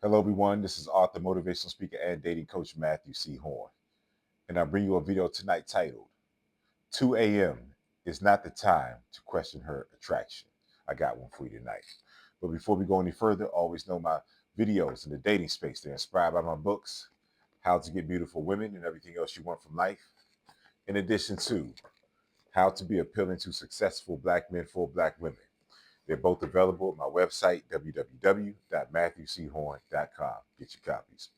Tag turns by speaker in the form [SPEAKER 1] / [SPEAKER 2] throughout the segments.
[SPEAKER 1] Hello, everyone. This is author, motivational speaker, and dating coach Matthew C. Horne. And I bring you a video tonight titled 2 a.m. is not the time to question her attraction. I got one for you tonight. But before we go any further, always know my videos in the dating space. They're inspired by my books, How to Get Beautiful Women and Everything Else You Want from Life, in addition to How to Be Appealing to Successful Black Men for Black Women. They're both available at my website, www.matthewchorne.com. Get your copies.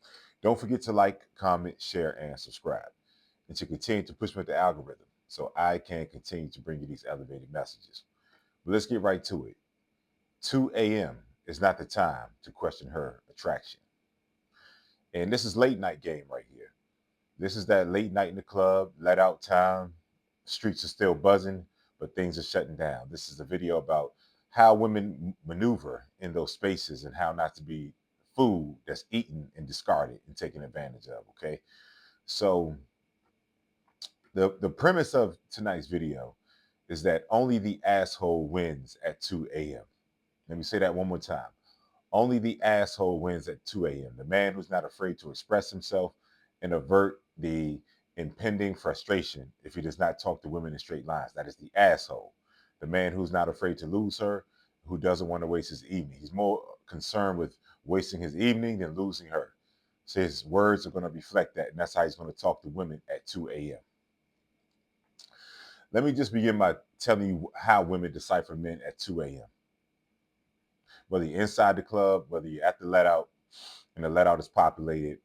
[SPEAKER 1] Don't forget to like, comment, share, and subscribe, and to continue to push me with the algorithm so I can continue to bring you these elevated messages. But let's get right to it. 2 a.m. is not the time to question her attraction. And this is late night game right here. This is that late night in the club, let out time. Streets are still buzzing, but things are shutting down. This is a video about how women maneuver in those spaces and how not to be food that's eaten and discarded and taken advantage of. Okay. So the premise of tonight's video is that only the asshole wins at 2 a.m. Let me say that one more time. Only the asshole wins at 2 a.m. The man who's not afraid to express himself and avert the impending frustration if he does not talk to women in straight lines. That is the asshole. The man who's not afraid to lose her, who doesn't want to waste his evening. He's more concerned with wasting his evening than losing her. So his words are going to reflect that, and that's how he's going to talk to women at 2 a.m. Let me just begin by telling you how women decipher men at 2 a.m. Whether you're inside the club, whether you're at the let out, and the let out is populated,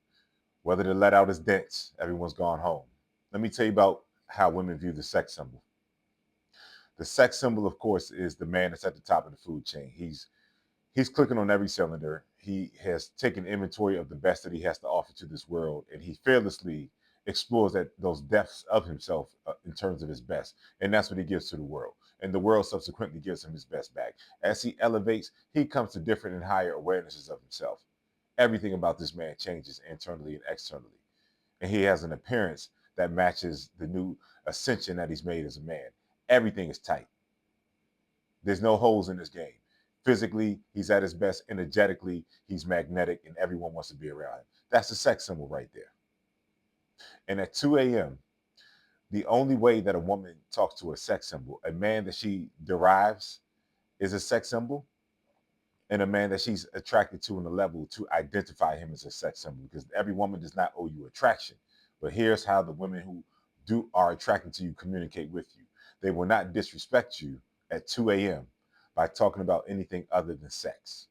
[SPEAKER 1] whether the let out is dense, everyone's gone home. Let me tell you about how women view the sex symbol. The sex symbol, of course, is the man that's at the top of the food chain. He's clicking on every cylinder. He has taken inventory of the best that he has to offer to this world, and he fearlessly explores those depths of himself in terms of his best, and that's what he gives to the world. And the world subsequently gives him his best back. As he elevates, he comes to different and higher awarenesses of himself. Everything about this man changes internally and externally, and he has an appearance that matches the new ascension that he's made as a man. Everything is tight. There's no holes in this game. Physically, he's at his best. Energetically, he's magnetic, and everyone wants to be around him. That's the sex symbol right there. And at 2 a.m., the only way that a woman talks to a sex symbol, a man that she derives is a sex symbol, and a man that she's attracted to on a level to identify him as a sex symbol, because every woman does not owe you attraction. But here's how the women who are attracted to you communicate with you. They will not disrespect you at 2 a.m. by talking about anything other than sex.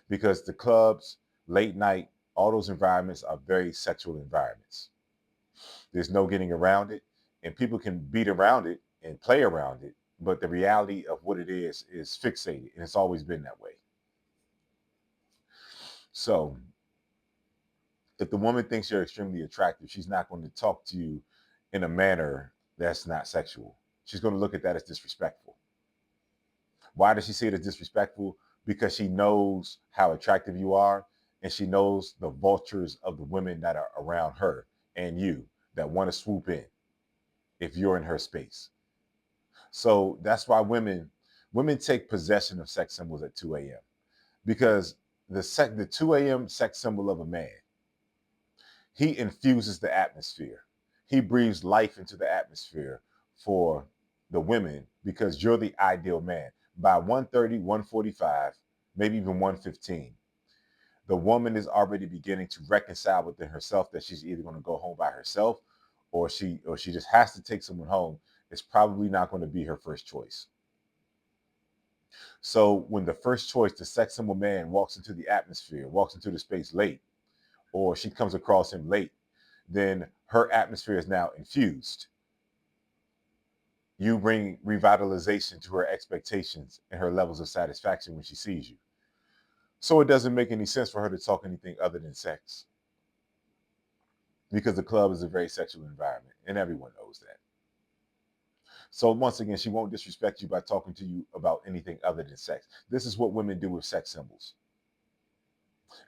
[SPEAKER 1] Because the clubs, late night, all those environments are very sexual environments. There's no getting around it, and people can beat around it and play around it, but the reality of what it is fixated, and it's always been that way. So if the woman thinks you're extremely attractive, she's not going to talk to you in a manner that's not sexual. She's going to look at that as disrespectful. Why does she see it as disrespectful? Because she knows how attractive you are, and she knows the vultures of the women that are around her and you that want to swoop in if you're in her space. So that's why women take possession of sex symbols at 2 a.m. because the 2 a.m. sex symbol of a man, he infuses the atmosphere. He breathes life into the atmosphere for the women because you're the ideal man. By 1:30, 1:45, maybe even 1:15, the woman is already beginning to reconcile within herself that she's either going to go home by herself or she just has to take someone home. It's probably not going to be her first choice. So when the first choice, the sex symbol man, walks into the atmosphere, walks into the space late, or she comes across him late, then her atmosphere is now infused. You bring revitalization to her expectations and her levels of satisfaction when she sees you. So it doesn't make any sense for her to talk anything other than sex because the club is a very sexual environment and everyone knows that. So once again, she won't disrespect you by talking to you about anything other than sex. This is what women do with sex symbols.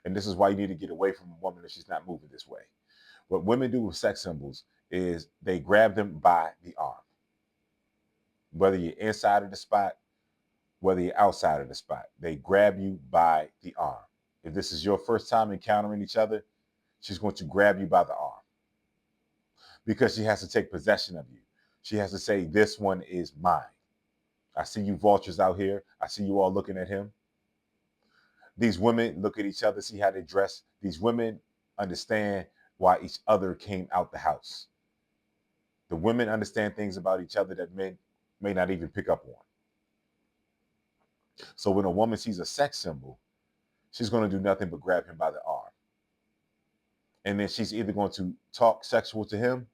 [SPEAKER 1] And this is why you need to get away from a woman if she's not moving this way. What women do with sex symbols is they grab them by the arm. Whether you're inside of the spot, whether you're outside of the spot, they grab you by the arm. If this is your first time encountering each other, she's going to grab you by the arm because she has to take possession of you. She has to say, this one is mine. I see you vultures out here. I see you all looking at him. These women look at each other, see how they dress. These women understand why each other came out the house. The women understand things about each other that men may not even pick up on. So when a woman sees a sex symbol, she's going to do nothing but grab him by the arm. And then she's either going to talk sexual to him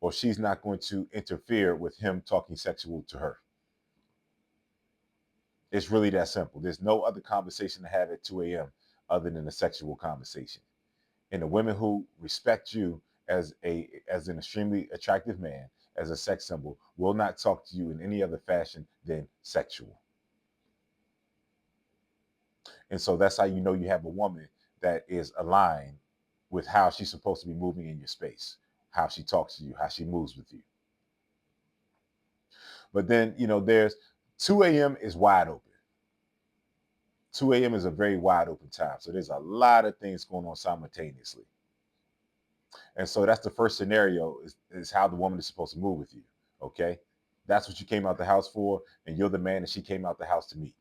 [SPEAKER 1] or she's not going to interfere with him talking sexual to her. It's really that simple. There's no other conversation to have at 2 a.m. other than a sexual conversation. And the women who respect you as an extremely attractive man, as a sex symbol, will not talk to you in any other fashion than sexual. And so that's how you know you have a woman that is aligned with how she's supposed to be moving in your space, how she talks to you, how she moves with you. But then, there's 2 a.m. is wide open. 2 a.m. is a very wide open time. So there's a lot of things going on simultaneously. And so that's the first scenario is how the woman is supposed to move with you. Okay. That's what you came out the house for. And you're the man that she came out the house to meet.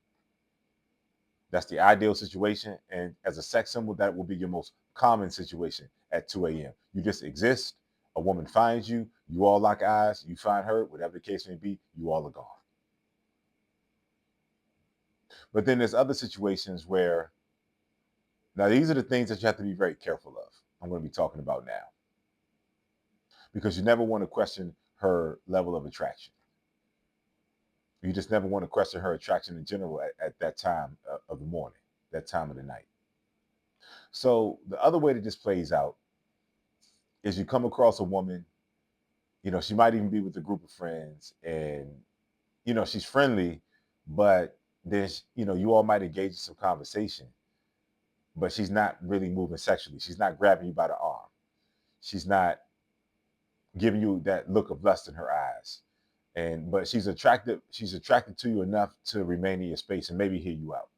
[SPEAKER 1] That's the ideal situation. And as a sex symbol, that will be your most common situation at 2 a.m. You just exist. A woman finds you. You all lock eyes. You find her. Whatever the case may be, you all are gone. But then there's other situations where, now these are the things that you have to be very careful of. I'm going to be talking about now. Because you never want to question her level of attraction. You just never want to question her attraction in general at that time of the morning, that time of the night. So the other way that this plays out is you come across a woman, she might even be with a group of friends and, she's friendly, but then, you all might engage in some conversation, but she's not really moving sexually. She's not grabbing you by the arm. She's not giving you that look of lust in her eyes. But she's attracted to you enough to remain in your space and maybe hear you out.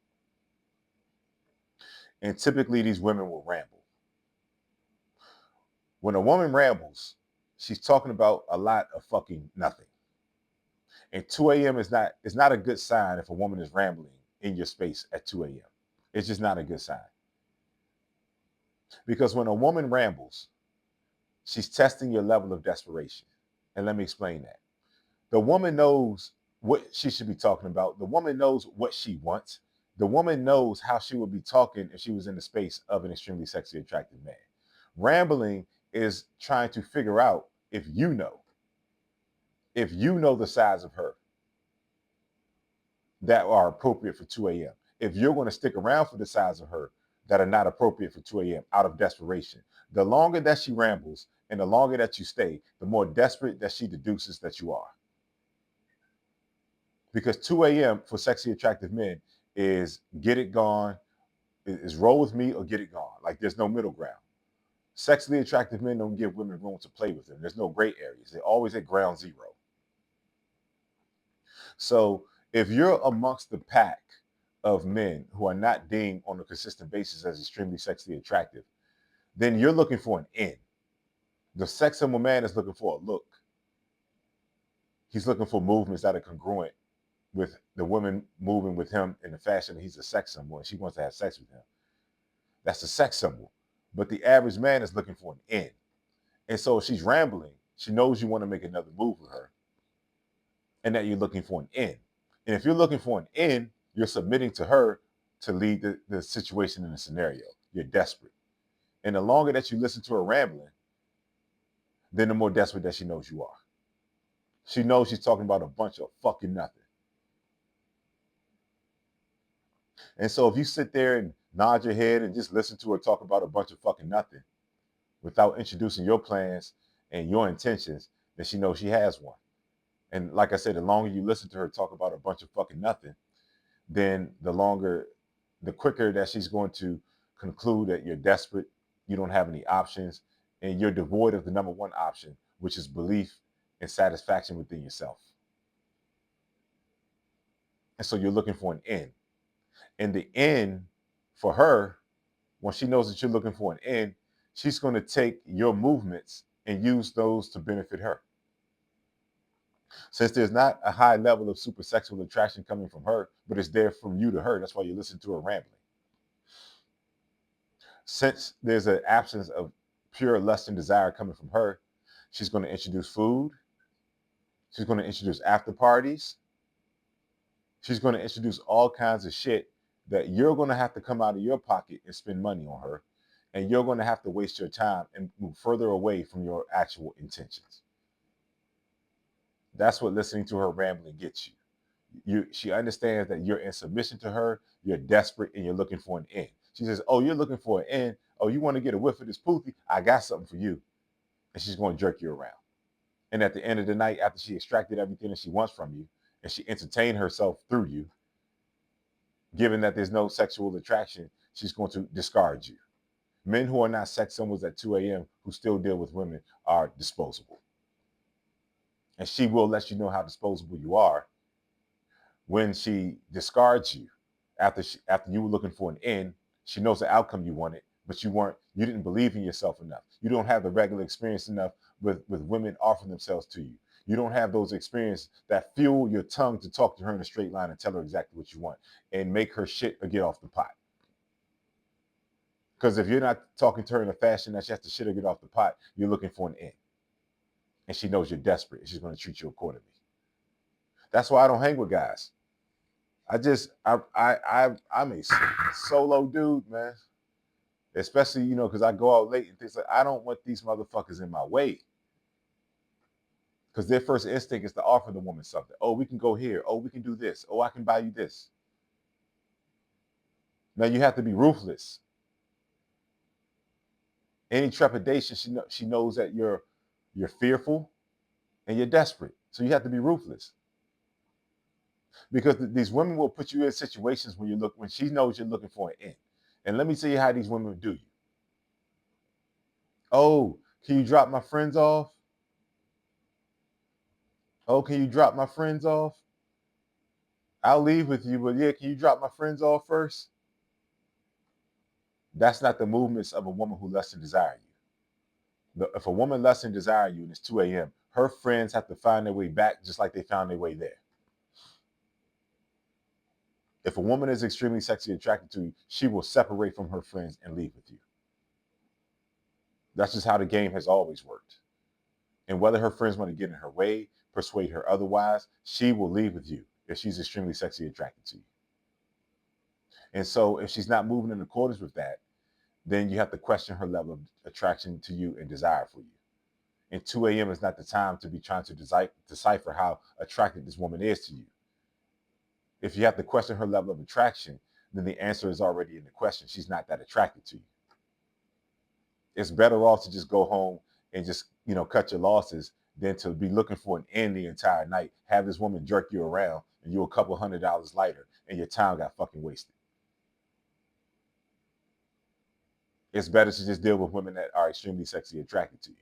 [SPEAKER 1] And typically these women will ramble. When a woman rambles, she's talking about a lot of fucking nothing. And 2 a.m. is not a good sign if a woman is rambling in your space at 2 a.m. It's just not a good sign. Because when a woman rambles, she's testing your level of desperation. And let me explain that. The woman knows what she should be talking about. The woman knows what she wants. The woman knows how she would be talking if she was in the space of an extremely sexually attractive man. Rambling is trying to figure out if you know the size of her that are appropriate for 2 a.m. If you're going to stick around for the size of her that are not appropriate for 2 a.m. out of desperation. The longer that she rambles and the longer that you stay, the more desperate that she deduces that you are. Because 2 a.m. for sexually attractive men is get it gone, is roll with me or get it gone. Like there's no middle ground. Sexually attractive men don't give women room to play with them. There's no gray areas. They're always at ground zero. So if you're amongst the pack of men who are not deemed on a consistent basis as extremely sexually attractive, then you're looking for an in. The sex symbol man is looking for a look. He's looking for movements that are congruent with the woman moving with him in the fashion that he's a sex symbol and she wants to have sex with him. That's a sex symbol. But the average man is looking for an in. And so if she's rambling, she knows you want to make another move with her and that you're looking for an in. And if you're looking for an in, you're submitting to her to lead the situation in the scenario. You're desperate. And the longer that you listen to her rambling, then the more desperate that she knows you are. She knows she's talking about a bunch of fucking nothing. And so if you sit there and nod your head and just listen to her talk about a bunch of fucking nothing without introducing your plans and your intentions, then she knows she has one. And like I said, the longer you listen to her talk about a bunch of fucking nothing, then the quicker that she's going to conclude that you're desperate, you don't have any options, and you're devoid of the number one option, which is belief and satisfaction within yourself. And so you're looking for an end. And the end for her When she knows that you're looking for an end, she's going to take your movements and use those to benefit her. Since there's not a high level of super sexual attraction coming from her, but it's there from you to her, that's why you listen to her rambling. Since there's an absence of pure lust and desire coming from her, she's going to introduce food. She's going to introduce after parties. She's going to introduce all kinds of shit that you're going to have to come out of your pocket and spend money on her. And you're going to have to waste your time and move further away from your actual intentions. That's what listening to her rambling gets you. She understands that you're in submission to her, you're desperate, and you're looking for an end. She says, oh, you're looking for an end. Oh, you want to get a whiff of this poofy? I got something for you. And she's going to jerk you around. And at the end of the night, after she extracted everything that she wants from you, and she entertained herself through you, given that there's no sexual attraction, she's going to discard you. Men who are not sex symbols at 2 a.m. who still deal with women are disposable. And she will let you know how disposable you are when she discards you after you were looking for an end. She knows the outcome you wanted, but you didn't believe in yourself enough. You don't have the regular experience enough with women offering themselves to you. You don't have those experiences that fuel your tongue to talk to her in a straight line and tell her exactly what you want and make her shit or get off the pot. Because if you're not talking to her in a fashion that she has to shit or get off the pot, you're looking for an end. And she knows you're desperate and she's going to treat you accordingly. That's why I don't hang with guys. I'm a solo dude, man. Especially, because I go out late and things like I don't want these motherfuckers in my way. Because their first instinct is to offer the woman something. Oh, we can go here. Oh, we can do this. Oh, I can buy you this. Now you have to be ruthless. Any trepidation, she knows that you're fearful and you're desperate. So you have to be ruthless. Because these women will put you in situations when she knows you're looking for an end. And let me tell you how these women do you. Oh, can you drop my friends off? Oh, can you drop my friends off? I'll leave with you, but yeah, can you drop my friends off first? That's not the movements of a woman who lusts and desire you. If a woman lusts and desire you and it's 2 a.m., her friends have to find their way back just like they found their way there. If a woman is extremely sexually attracted to you, she will separate from her friends and leave with you. That's just how the game has always worked. And whether her friends want to get in her way, persuade her otherwise, she will leave with you if she's extremely sexually attracted to you. And so if she's not moving in accordance with that, then you have to question her level of attraction to you and desire for you. And 2 a.m. is not the time to be trying to decipher how attracted this woman is to you. If you have to question her level of attraction, then the answer is already in the question. She's not that attracted to you. It's better off to just go home and just, cut your losses than to be looking for an end the entire night, have this woman jerk you around and you're a couple $100 lighter and your time got fucking wasted. It's better to just deal with women that are extremely sexually attracted to you.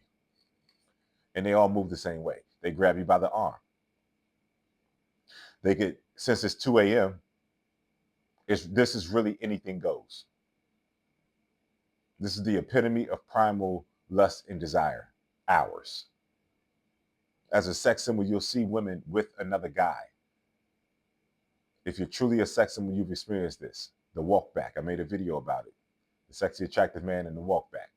[SPEAKER 1] And they all move the same way. They grab you by the arm. Since it's 2 a.m., this is really anything goes. This is the epitome of primal lust and desire, hours. As a sex symbol, you'll see women with another guy. If you're truly a sex symbol, you've experienced this. The walk back. I made a video about it. The sexy attractive man and the walk back.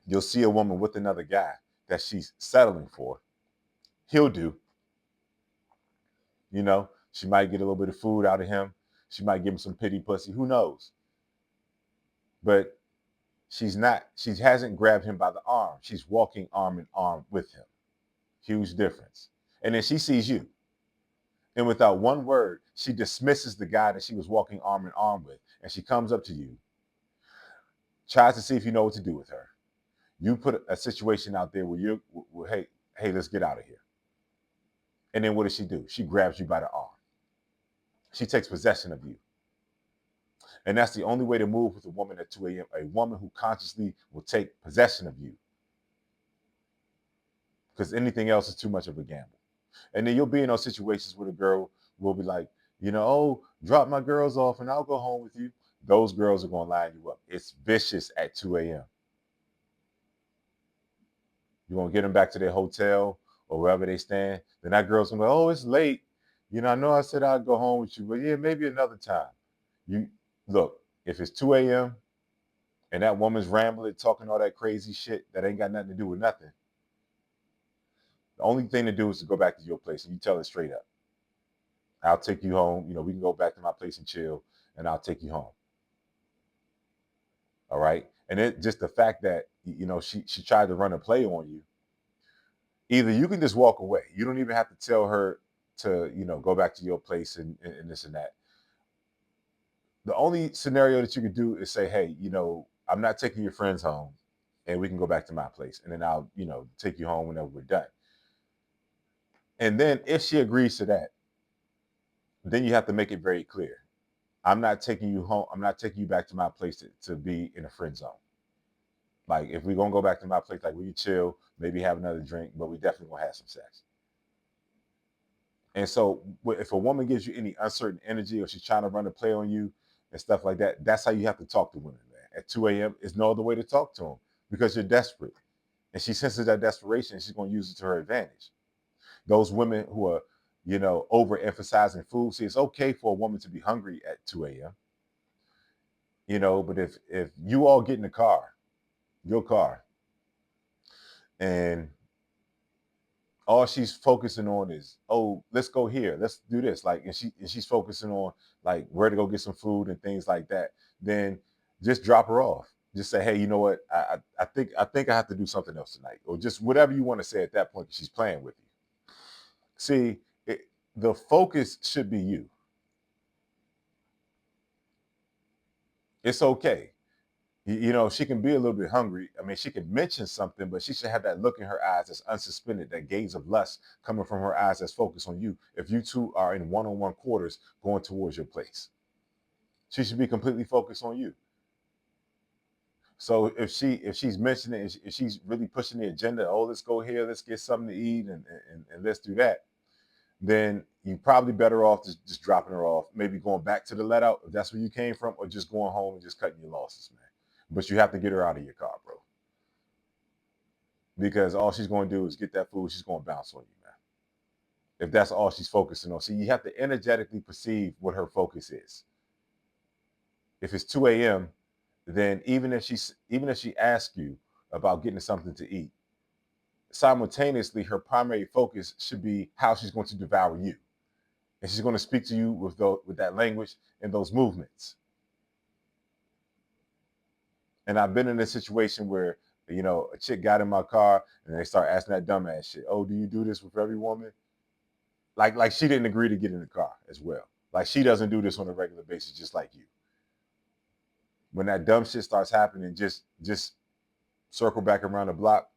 [SPEAKER 1] You'll see a woman with another guy that she's settling for. He'll do. She might get a little bit of food out of him. She might give him some pity pussy. Who knows? But she hasn't grabbed him by the arm. She's walking arm in arm with him. Huge difference. And then she sees you. And without one word, she dismisses the guy that she was walking arm in arm with. And she comes up to you, tries to see if you know what to do with her. You put a situation out there where hey, let's get out of here. And then what does she do? She grabs you by the arm. She takes possession of you. And that's the only way to move with a woman at 2 a.m., a woman who consciously will take possession of you. Because anything else is too much of a gamble. And then you'll be in those situations where the girl will be like, oh, drop my girls off and I'll go home with you. those girls are going to line you up. It's vicious at 2 a.m. You're going to get them back to their hotel or wherever they stand. Then that girl's going to go, oh, it's late. I know I said I'd go home with you, but yeah, maybe another time. You look, if it's 2 a.m. and that woman's rambling, talking all that crazy shit that ain't got nothing to do with nothing, the only thing to do is to go back to your place and you tell her straight up. I'll take you home. We can go back to my place and chill, and I'll take you home. All right. And it just the fact that she tried to run a play on you. Either you can just walk away. You don't even have to tell her to go back to your place and this and that. The only scenario that you could do is say, hey, I'm not taking your friends home, and we can go back to my place, and then I'll take you home whenever we're done. And then if she agrees to that, then you have to make it very clear. I'm not taking you home. I'm not taking you back to my place to be in a friend zone. Like, if we're gonna go back to my place, like, we can chill, maybe have another drink, but we definitely gonna have some sex. And so if a woman gives you any uncertain energy or she's trying to run a play on you and stuff like that, that's how you have to talk to women, man. At 2 a.m., there's no other way to talk to them because you're desperate. And she senses that desperation, she's gonna use it to her advantage. Those women who are, overemphasizing food, see, it's okay for a woman to be hungry at 2 a.m. But if you all get in the car, your car, and all she's focusing on is, oh, let's go here, let's do this, like, and she's focusing on like where to go get some food and things like that, then just drop her off. Just say, hey, you know what? I think I have to do something else tonight, or just whatever you want to say at that point. She's playing with you. See, the focus should be you. It's okay. She can be a little bit hungry. I mean, she can mention something, but she should have that look in her eyes that's unsuspended, that gaze of lust coming from her eyes that's focused on you. If you two are in one-on-one quarters going towards your place, she should be completely focused on you. So if she's mentioning, if she's really pushing the agenda, oh, let's go here, let's get something to eat, and let's do that, then you're probably better off just dropping her off, maybe going back to the let out if that's where you came from, or just going home and just cutting your losses, man. But you have to get her out of your car, bro. Because all she's going to do is get that food. She's going to bounce on you, man. If that's all she's focusing on. See, you have to energetically perceive what her focus is. If it's 2 a.m., then even if she asks you about getting something to eat, simultaneously her primary focus should be how she's going to devour you, and she's going to speak to you with that language and those movements. And I've been in a situation where a chick got in my car and they start asking that dumbass shit. Oh, do you do this with every woman? Like she didn't agree to get in the car as well. Like, she doesn't do this on a regular basis, just like you. When that dumb shit starts happening, just circle back around the block,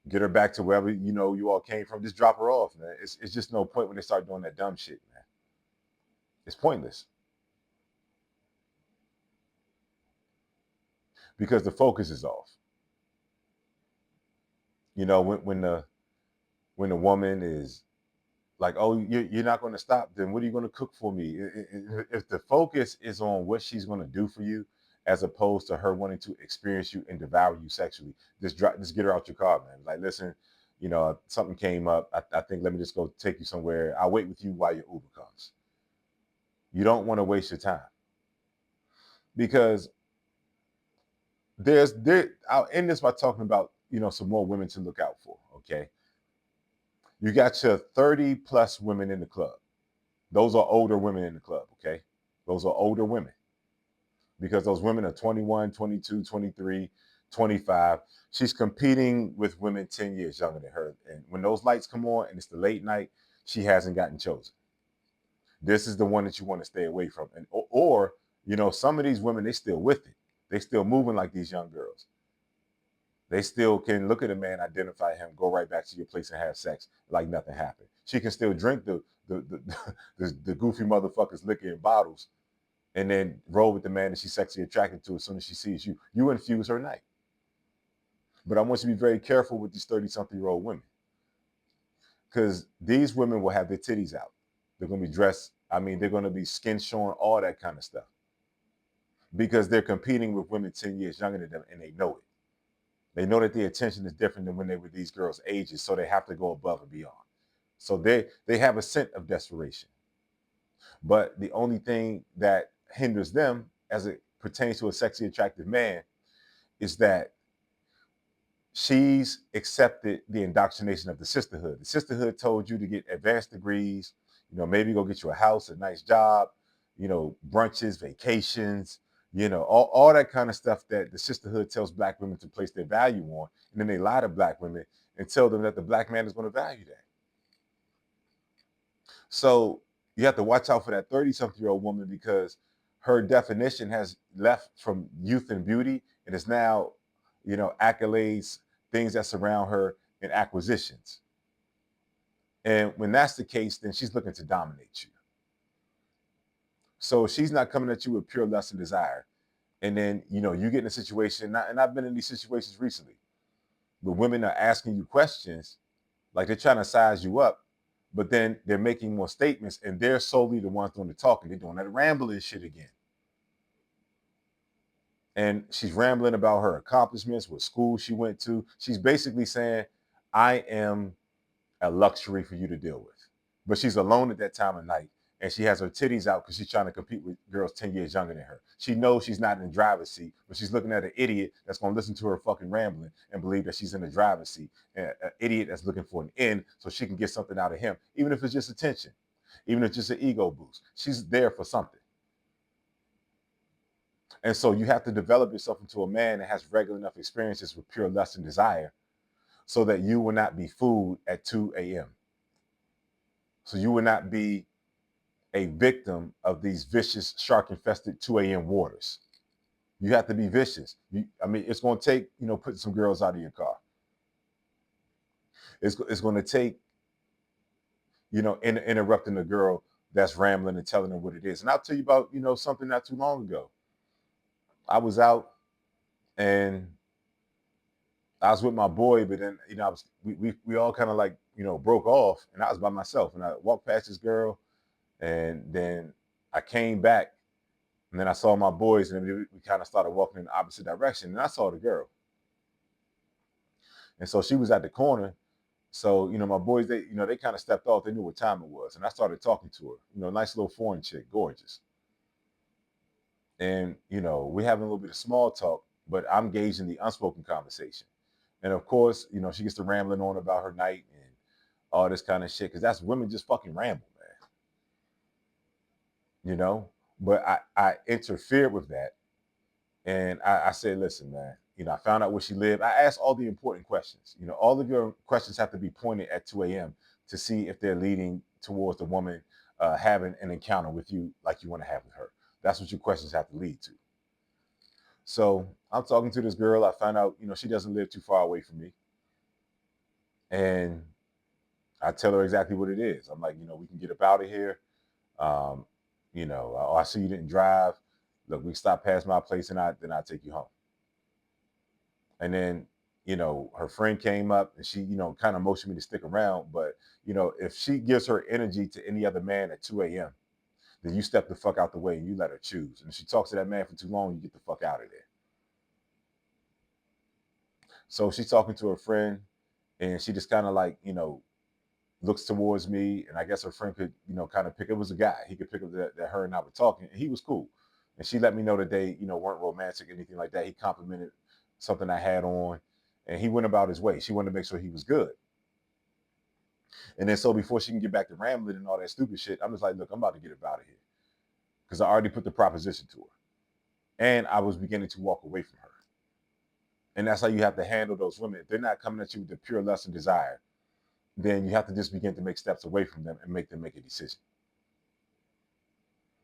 [SPEAKER 1] get her back to wherever you all came from. Just drop her off, man. It's just no point when they start doing that dumb shit, man. It's pointless because the focus is off. When the woman is like, oh, you're not going to stop, then what are you going to cook for me? If the focus is on what she's going to do for you, as opposed to her wanting to experience you and devour you sexually, just get her out your car, man. Like, listen, something came up. I think, let me just go take you somewhere. I'll wait with you while your Uber comes. You don't want to waste your time, because I'll end this by talking about, some more women to look out for. Okay. You got your 30 plus women in the club. Those are older women in the club, okay? Those are older women, because those women are 21, 22, 23, 25. She's competing with women 10 years younger than her. And when those lights come on and it's the late night, she hasn't gotten chosen. This is the one that you want to stay away from. And or some of these women, they still with it. They still moving like these young girls. They still can look at a man, identify him, go right back to your place and have sex like nothing happened. She can still drink the goofy motherfuckers liquor in bottles, and then roll with the man that she's sexually attracted to as soon as she sees you. You infuse her night. But I want you to be very careful with these 30-something-year-old women, because these women will have their titties out. They're going to be dressed. I mean, they're going to be skin showing, all that kind of stuff. because they're competing with women 10 years younger than them, and they know it. They know that the attention is different than when they were these girls' ages, so they have to go above and beyond. So they have a scent of desperation. But the only thing that hinders them as it pertains to a sexy, attractive man is that she's accepted the indoctrination of the sisterhood. The sisterhood told you to get advanced degrees, maybe go get you a house, a nice job, brunches, vacations, all that kind of stuff that the sisterhood tells black women to place their value on. And then they lie to black women and tell them that the black man is going to value that. So you have to watch out for that 30-something-year-old woman, because her definition has left from youth and beauty, and is now, accolades, things that surround her, and acquisitions. And when that's the case, then she's looking to dominate you. So she's not coming at you with pure lust and desire. And then, you get in a situation, and I've been in these situations recently, but women are asking you questions like they're trying to size you up, but then they're making more statements, and they're solely the ones doing the talking. They're doing that rambling shit again. And she's rambling about her accomplishments, what school she went to. She's basically saying, I am a luxury for you to deal with. But she's alone at that time of night, and she has her titties out because she's trying to compete with girls 10 years younger than her. She knows she's not in the driver's seat, but she's looking at an idiot that's going to listen to her fucking rambling and believe that she's in the driver's seat. An idiot that's looking for an end so she can get something out of him, even if it's just attention, even if it's just an ego boost. She's there for something. And so you have to develop yourself into a man that has regular enough experiences with pure lust and desire so that you will not be fooled at 2 a.m. So you will not be a victim of these vicious, shark-infested 2 a.m. waters. You have to be vicious. It's going to take, putting some girls out of your car. It's going to take, interrupting a girl that's rambling and telling them what it is. And I'll tell you about, something not too long ago. I was out and I was with my boy, but then, we all kind of like, broke off, and I was by myself, and I walked past this girl, and then I came back, and then I saw my boys, and we kind of started walking in the opposite direction, and I saw the girl. And so she was at the corner. So, my boys, they kind of stepped off. They knew what time it was. And I started talking to her, nice little foreign chick, gorgeous. And, we're having a little bit of small talk, but I'm gauging the unspoken conversation. And of course, she gets to rambling on about her night and all this kind of shit, because that's women just fucking ramble, man. But I interfered with that. And I said, listen, man, I found out where she lived. I asked all the important questions. All of your questions have to be pointed at 2 a.m. to see if they're leading towards the woman having an encounter with you like you want to have with her. That's what your questions have to lead to. So I'm talking to this girl. I find out, she doesn't live too far away from me. And I tell her exactly what it is. I'm like, we can get up out of here. I see you didn't drive. Look, we stop past my place, and then I'll take you home. And then, her friend came up, and she, kind of motioned me to stick around. But, if she gives her energy to any other man at 2 a.m., then you step the fuck out the way and you let her choose. And if she talks to that man for too long, you get the fuck out of there. So she's talking to her friend, and she just kind of like, looks towards me. And I guess her friend could, kind of pick, it was a guy. He could pick up that her and I were talking, and he was cool. And she let me know that they, weren't romantic or anything like that. He complimented something I had on, and he went about his way. She wanted to make sure he was good. And then so before she can get back to rambling and all that stupid shit, I'm just like, look, I'm about to get up out of here, because I already put the proposition to her. And I was beginning to walk away from her. And that's how you have to handle those women. If they're not coming at you with the pure lust and desire, then you have to just begin to make steps away from them and make them make a decision.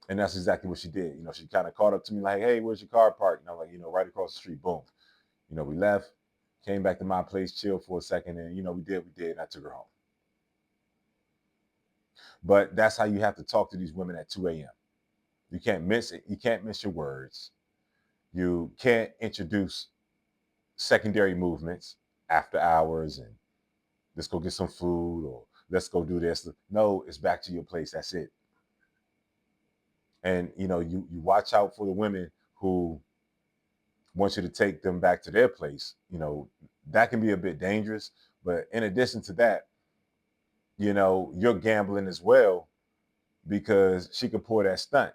[SPEAKER 1] And that's exactly what she did. She kind of caught up to me like, hey, where's your car parked? And I'm like, right across the street, boom. We left, came back to my place, chilled for a second, and, we did, and I took her home. But that's how you have to talk to these women at 2 a.m. You can't miss it. You can't miss your words. You can't introduce secondary movements after hours and let's go get some food or let's go do this. No, it's back to your place. That's it. And, you watch out for the women who wants you to take them back to their place, that can be a bit dangerous. But in addition to that, you're gambling as well, because she could pull that stunt.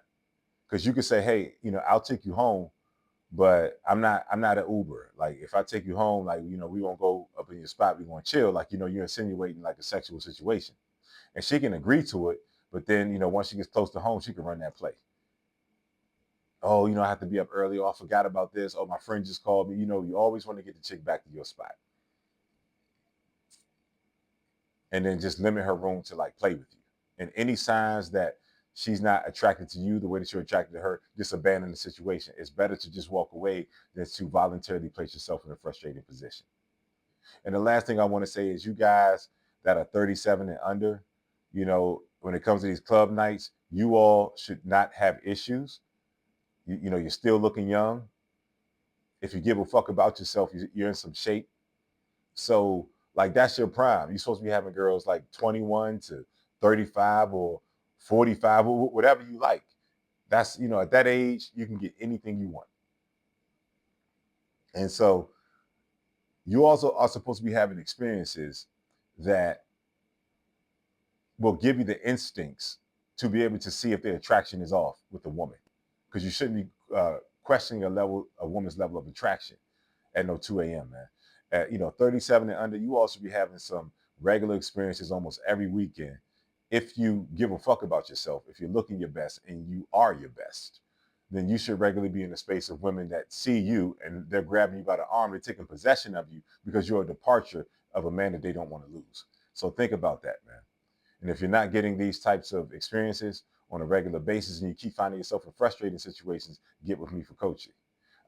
[SPEAKER 1] Because you could say, hey, I'll take you home, but I'm not an Uber. Like, if I take you home, like, we won't go up in your spot, we gonna chill. Like, you're insinuating like a sexual situation. And she can agree to it, but then, once she gets close to home, she can run that play. Oh, I have to be up early. Oh, I forgot about this. Oh, my friend just called me. You always want to get the chick back to your spot. And then just limit her room to like play with you. And any signs that she's not attracted to you the way that you're attracted to her, just abandon the situation. It's better to just walk away than to voluntarily place yourself in a frustrating position. And the last thing I want to say is, you guys that are 37 and under, when it comes to these club nights, you all should not have issues. You're still looking young. If you give a fuck about yourself, you're in some shape. So, like, that's your prime. You're supposed to be having girls like 21 to 35 or 45 or whatever you like. That's, at that age, you can get anything you want. And so you also are supposed to be having experiences that will give you the instincts to be able to see if their attraction is off with a woman. Because you shouldn't be questioning a woman's level of attraction at no 2 a.m., man. At 37 and under, you also be having some regular experiences almost every weekend. If you give a fuck about yourself, if you're looking your best and you are your best, then you should regularly be in the space of women that see you and they're grabbing you by the arm, they're taking possession of you because you're a departure of a man that they don't want to lose. So think about that, man. And if you're not getting these types of experiences on a regular basis and you keep finding yourself in frustrating situations, get with me for coaching.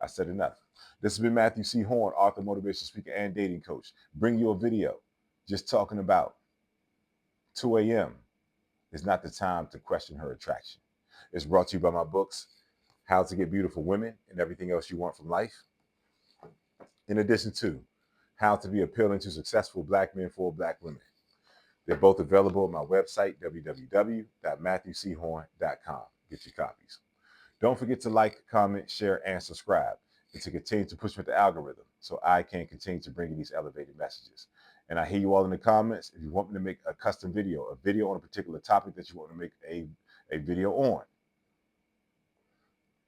[SPEAKER 1] I said enough. This has been Matthew C. Horne, author, motivational speaker, and dating coach. Bring you a video just talking about 2 a.m. is not the time to question her attraction. It's brought to you by my books, How to Get Beautiful Women and Everything Else You Want from Life, in addition to How to Be Appealing to Successful Black Men for Black Women. They're both available on my website, www.matthewchorne.com. Get your copies. Don't forget to like, comment, share, and subscribe, and to continue to push with the algorithm so I can continue to bring you these elevated messages. And I hear you all in the comments. If you want me to make a custom video, a video on a particular topic that you want to make a video on,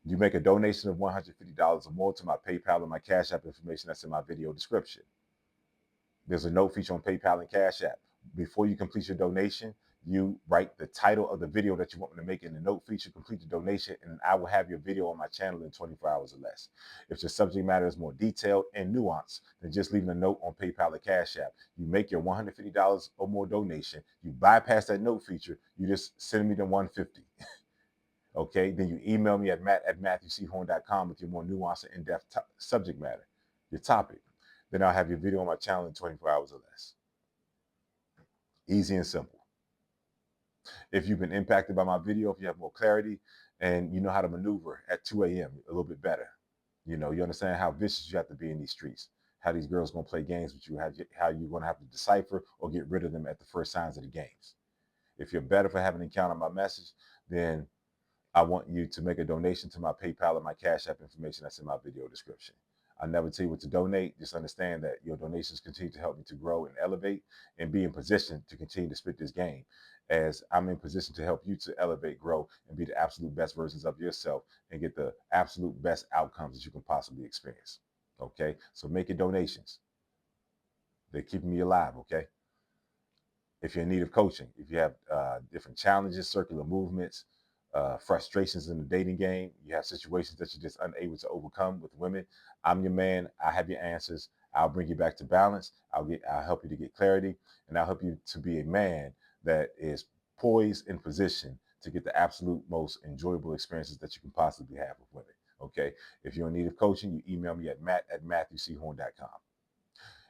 [SPEAKER 1] you make a donation of $150 or more to my PayPal and my Cash App information that's in my video description. There's a note feature on PayPal and Cash App. Before you complete your donation, you write the title of the video that you want me to make in the note feature, complete the donation, and I will have your video on my channel in 24 hours or less. If your subject matter is more detailed and nuanced than just leaving a note on PayPal or Cash App, you make your $150 or more donation, you bypass that note feature, you just send me the $150. Okay, then you email me at matt@matthewchorne.com with your more nuanced and in-depth subject matter, your topic. Then I'll have your video on my channel in 24 hours or less. Easy and simple. If you've been impacted by my video, if you have more clarity and you know how to maneuver at 2 a.m. a little bit better, you understand how vicious you have to be in these streets, how these girls going to play games with you, how you're going to have to decipher or get rid of them at the first signs of the games. If you're better for having encountered my message, then I want you to make a donation to my PayPal and my Cash App information that's in my video description. I never tell you what to donate. Just understand that your donations continue to help me to grow and elevate and be in position to continue to spit this game, as I'm in position to help you to elevate, grow, and be the absolute best versions of yourself and get the absolute best outcomes that you can possibly experience. Okay? So make your donations. They're keeping me alive, okay? If you're in need of coaching, if you have different challenges, circular movements, frustrations in the dating game, you have situations that you're just unable to overcome with women, I'm your man. I have your answers. I'll bring you back to balance. I'll help you to get clarity, and I'll help you to be a man that is poised in position to get the absolute most enjoyable experiences that you can possibly have with women. Okay. If you're in need of coaching, you email me at matt@matthewchorne.com.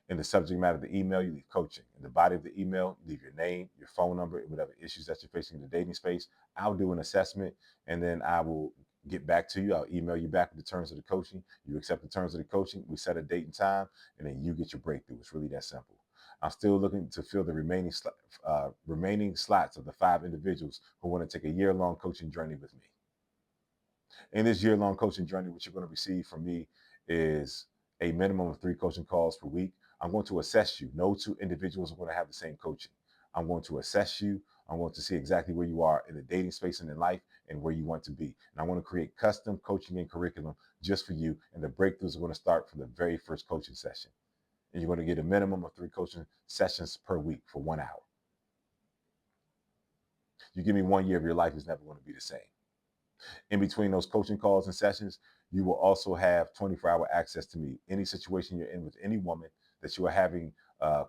[SPEAKER 1] In the subject matter of the email, you leave coaching. In the body of the email, you leave your name, your phone number, and whatever issues that you're facing in the dating space. I'll do an assessment, and then I will get back to you. I'll email you back with the terms of the coaching. You accept the terms of the coaching. We set a date and time, and then you get your breakthrough. It's really that simple. I'm still looking to fill the remaining slots of the 5 individuals who want to take a year-long coaching journey with me. In this year-long coaching journey, what you're going to receive from me is a minimum of 3 coaching calls per week. I'm going to assess you. No two individuals are going to have the same coaching. I'm going to assess you. I'm going to see exactly where you are in the dating space and in life and where you want to be. And I want to create custom coaching and curriculum just for you. And the breakthroughs are going to start from the very first coaching session. And you're going to get a minimum of 3 coaching sessions per week for 1 hour. You give me 1 year of your life, is never going to be the same. In between those coaching calls and sessions, you will also have 24-hour access to me. Any situation you're in with any woman that you are having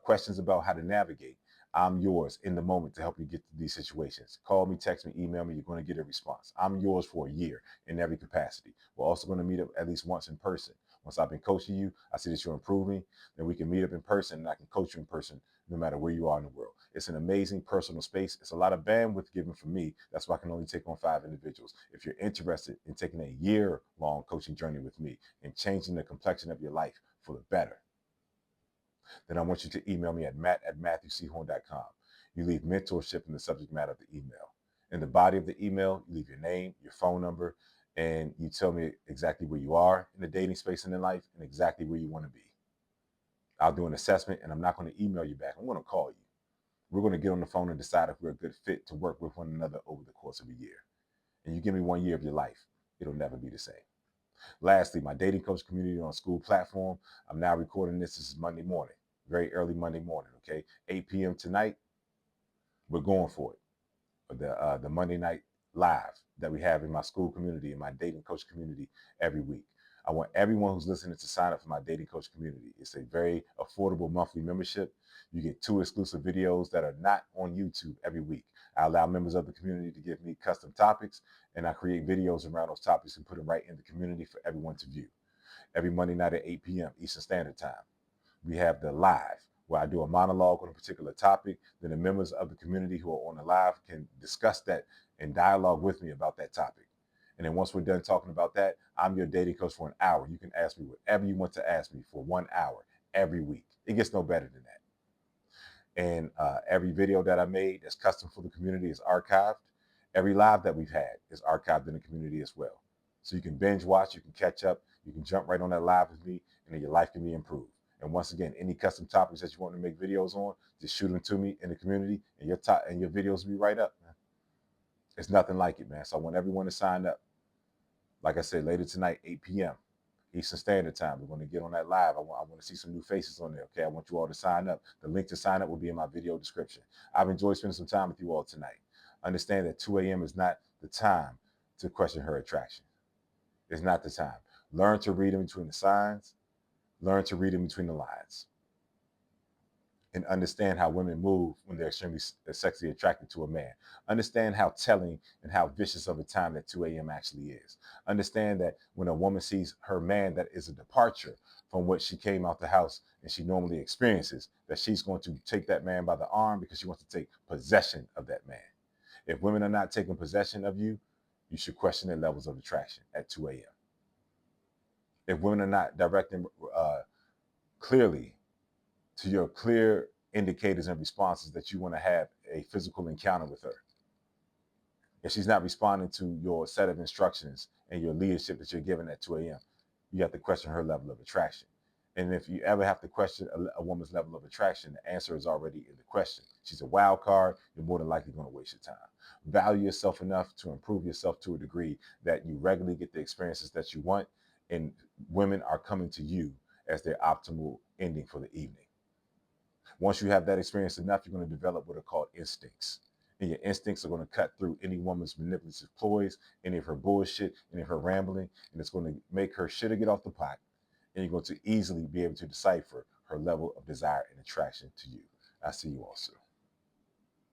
[SPEAKER 1] questions about how to navigate, I'm yours in the moment to help you get to these situations. Call me, text me, email me. You're going to get a response. I'm yours for a year in every capacity. We're also going to meet up at least once in person. Once I've been coaching you, I see that you're improving, then we can meet up in person and I can coach you in person no matter where you are in the world. It's an amazing personal space. It's a lot of bandwidth given from me. That's why I can only take on 5 individuals. If you're interested in taking a year-long coaching journey with me and changing the complexion of your life for the better, then I want you to email me at matt@matthewchorne.com. You leave mentorship in the subject matter of the email. In the body of the email, you leave your name, your phone number, and you tell me exactly where you are in the dating space and in life and exactly where you want to be. I'll do an assessment and I'm not going to email you back. I'm going to call you. We're going to get on the phone and decide if we're a good fit to work with one another over the course of a year. And you give me 1 year of your life, it'll never be the same. Lastly, my dating coach community on school platform. I'm now recording this. This is Monday morning, very early Monday morning, okay? 8 p.m. tonight, we're going for it. The Monday night live that we have in my school community, in my dating coach community every week. I want everyone who's listening to sign up for my dating coach community. It's a very affordable monthly membership. You get 2 exclusive videos that are not on YouTube every week. I allow members of the community to give me custom topics, and I create videos around those topics and put them right in the community for everyone to view. Every Monday night at 8 p.m. Eastern Standard Time, we have the live, where I do a monologue on a particular topic. Then the members of the community who are on the live can discuss that and dialogue with me about that topic. And then once we're done talking about that, I'm your dating coach for an hour. You can ask me whatever you want to ask me for 1 hour every week. It gets no better than that. And every video that I made that's custom for the community is archived. Every live that we've had is archived in the community as well. So you can binge watch, you can catch up, you can jump right on that live with me, and then your life can be improved. And once again, any custom topics that you want to make videos on, just shoot them to me in the community, and your videos will be right up, man. It's nothing like it, man. So I want everyone to sign up. Like I said, later tonight, 8 p.m. Eastern Standard Time. We're going to get on that live. I want to see some new faces on there. Okay, I want you all to sign up. The link to sign up will be in my video description. I've enjoyed spending some time with you all tonight. Understand that 2 a.m. is not the time to question her attraction. It's not the time. Learn to read in between the signs. Learn to read in between the lines. And understand how women move when they're extremely sexually attracted to a man. Understand how telling and how vicious of a time that 2 a.m. actually is. Understand that when a woman sees her man that is a departure from what she came out the house and she normally experiences, that she's going to take that man by the arm because she wants to take possession of that man. If women are not taking possession of you, you should question their levels of attraction at 2 a.m. If women are not directing clearly to your clear indicators and responses that you want to have a physical encounter with her, if she's not responding to your set of instructions and your leadership that you're giving at 2 a.m., you have to question her level of attraction. And if you ever have to question a woman's level of attraction, the answer is already in the question. She's a wild card. You're more than likely going to waste your time. Value yourself enough to improve yourself to a degree that you regularly get the experiences that you want, and women are coming to you as their optimal ending for the evening. Once you have that experience enough, you're going to develop what are called instincts. And your instincts are going to cut through any woman's manipulative ploys, any of her bullshit, any of her rambling, and it's going to make her shit or get off the pot. And you're going to easily be able to decipher her level of desire and attraction to you. I see you all soon.